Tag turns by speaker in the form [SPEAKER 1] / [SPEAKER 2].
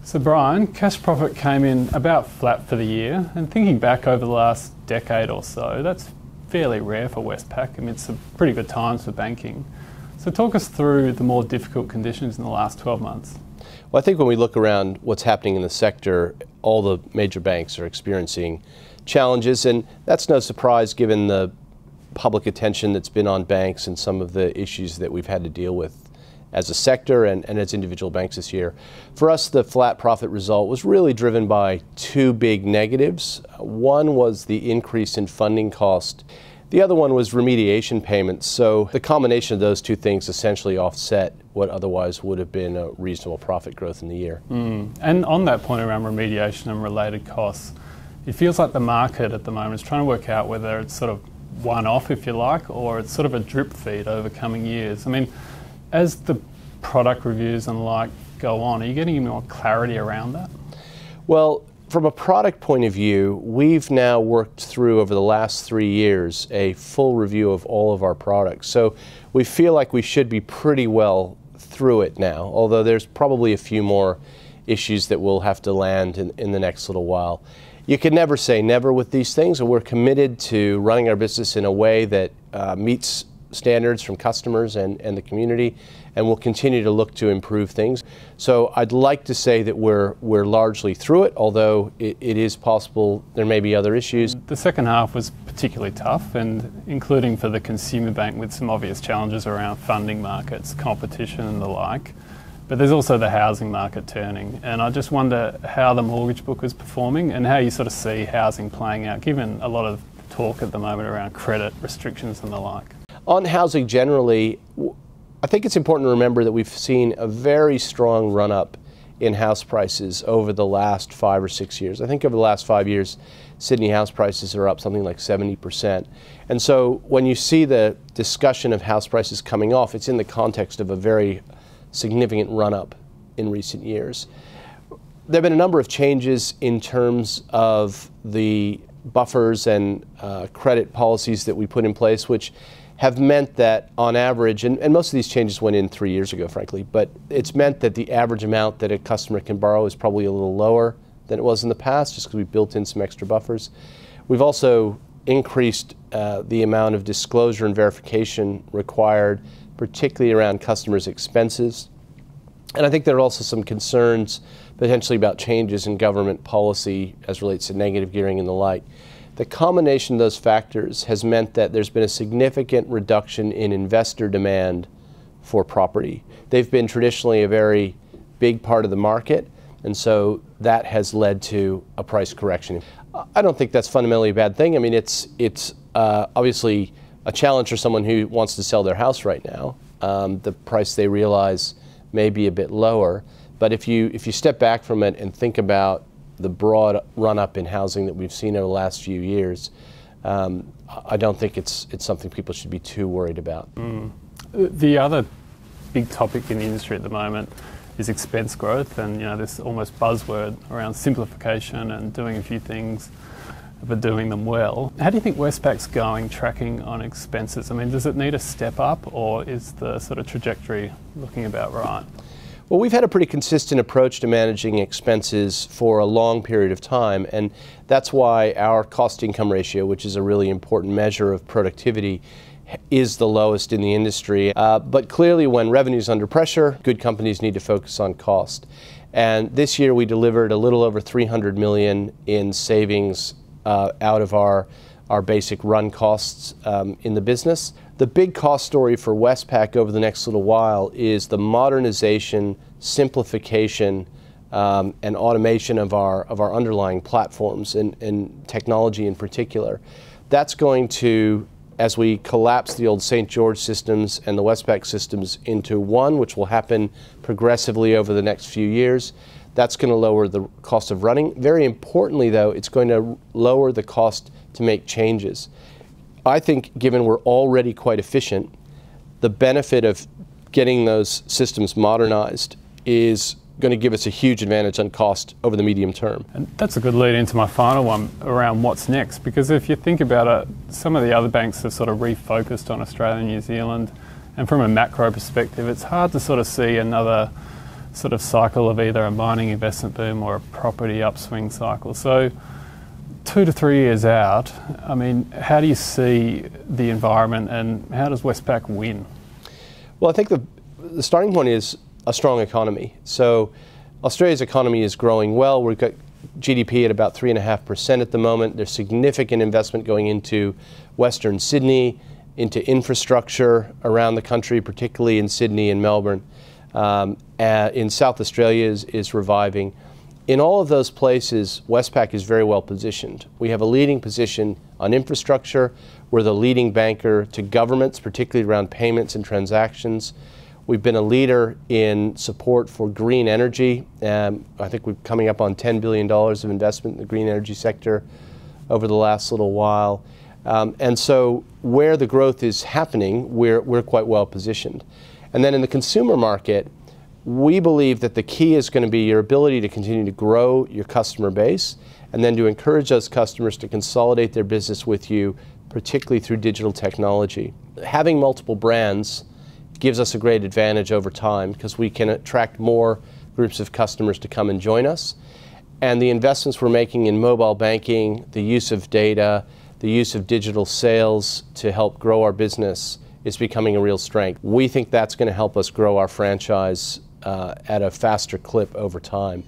[SPEAKER 1] So Brian, cash profit came in about flat for the year, and thinking back over the last decade or so, that's fairly rare for Westpac amidst some pretty good times for banking. So talk us through the more difficult conditions in the last 12 months.
[SPEAKER 2] Well, I think when we look around what's happening in the sector, all the major banks are experiencing challenges, and that's no surprise given the public attention that's been on banks and some of the issues that we've had to deal with as a sector and as individual banks this year. For us, the flat profit result was really driven by two big negatives. One was the increase in funding cost. The other one was remediation payments. So the combination of those two things essentially offset what otherwise would have been a reasonable profit growth in the year.
[SPEAKER 1] And on that point around remediation and related costs, it feels like the market at the moment is trying to work out whether it's sort of one-off, if you like, or it's sort of a drip feed over coming years. I mean, as the product reviews and the like go on, are you getting any more clarity around that?
[SPEAKER 2] Well, from a product point of view, we've now worked through over the last 3 years a full review of all of our products. So we feel like we should be pretty well through it now, although there's probably a few more issues that we'll have to land in the next little while. You can never say never with these things, and we're committed to running our business in a way that meets standards from customers and the community, and we'll continue to look to improve things. So I'd like to say that we're largely through it, although it is possible there may be other issues.
[SPEAKER 1] The second half was particularly tough, and including for the consumer bank with some obvious challenges around funding markets, competition and the like. But there's also the housing market turning, and I just wonder how the mortgage book is performing and how you sort of see housing playing out, given a lot of talk at the moment around credit restrictions and the like.
[SPEAKER 2] On housing generally, I think it's important to remember that we've seen a very strong run-up in house prices over the last 5 or 6 years. I think over the last 5 years, Sydney house prices are up something like 70%. And so when you see the discussion of house prices coming off, it's in the context of a very significant run-up in recent years. There have been a number of changes in terms of the buffers and credit policies that we put in place, which have meant that on average, and most of these changes went in 3 years ago, frankly, but it's meant that the average amount that a customer can borrow is probably a little lower than it was in the past, just because we built in some extra buffers. We've also increased the amount of disclosure and verification required, particularly around customers' expenses. And I think there are also some concerns potentially about changes in government policy as relates to negative gearing and the like. The combination of those factors has meant that there's been a significant reduction in investor demand for property. They've been traditionally a very big part of the market, and so that has led to a price correction. I don't think that's fundamentally a bad thing. I mean, it's obviously a challenge for someone who wants to sell their house right now. The price they realize may be a bit lower, but if you step back from it and think about the broad run-up in housing that we've seen over the last few years, I don't think it's something people should be too worried about.
[SPEAKER 1] The other big topic in the industry at the moment is expense growth, and this almost buzzword around simplification and doing a few things but doing them well. How do you think Westpac's tracking on expenses? I mean, does it need a step up, or is the sort of trajectory looking about right?
[SPEAKER 2] Well, we've had a pretty consistent approach to managing expenses for a long period of time, and that's why our cost-income ratio, which is a really important measure of productivity, is the lowest in the industry. But clearly when revenue's under pressure, good companies need to focus on cost. And this year we delivered a little over $300 million in savings out of our basic run costs in the business. The big cost story for Westpac over the next little while is the modernization, simplification, and automation of our underlying platforms and technology in particular. That's going to, as we collapse the old St. George systems and the Westpac systems into one, which will happen progressively over the next few years, that's going to lower the cost of running. Very importantly, though, it's going to lower the cost to make changes. I think, given we're already quite efficient, the benefit of getting those systems modernized is going to give us a huge advantage on cost over the medium term.
[SPEAKER 1] And that's a good lead into my final one around what's next, because if you think about it, some of the other banks have sort of refocused on Australia and New Zealand, and from a macro perspective, it's hard to sort of see another sort of cycle of either a mining investment boom or a property upswing cycle. So 2 to 3 years out, I mean, how do you see the environment and how does Westpac win?
[SPEAKER 2] Well, I think the starting point is a strong economy. So Australia's economy is growing well. We've got GDP at about 3.5% at the moment. There's significant investment going into Western Sydney, into infrastructure around the country, particularly in Sydney and Melbourne. In South Australia is reviving. In all of those places, Westpac is very well positioned. We have a leading position on infrastructure. We're the leading banker to governments, particularly around payments and transactions. We've been a leader in support for green energy. I think we're coming up on $10 billion of investment in the green energy sector over the last little while. And so where the growth is happening, we're quite well positioned. And then in the consumer market, we believe that the key is going to be your ability to continue to grow your customer base and then to encourage those customers to consolidate their business with you, particularly through digital technology. Having multiple brands gives us a great advantage over time because we can attract more groups of customers to come and join us. And the investments we're making in mobile banking, the use of data, the use of digital sales to help grow our business is becoming a real strength. We think that's going to help us grow our franchise at a faster clip over time.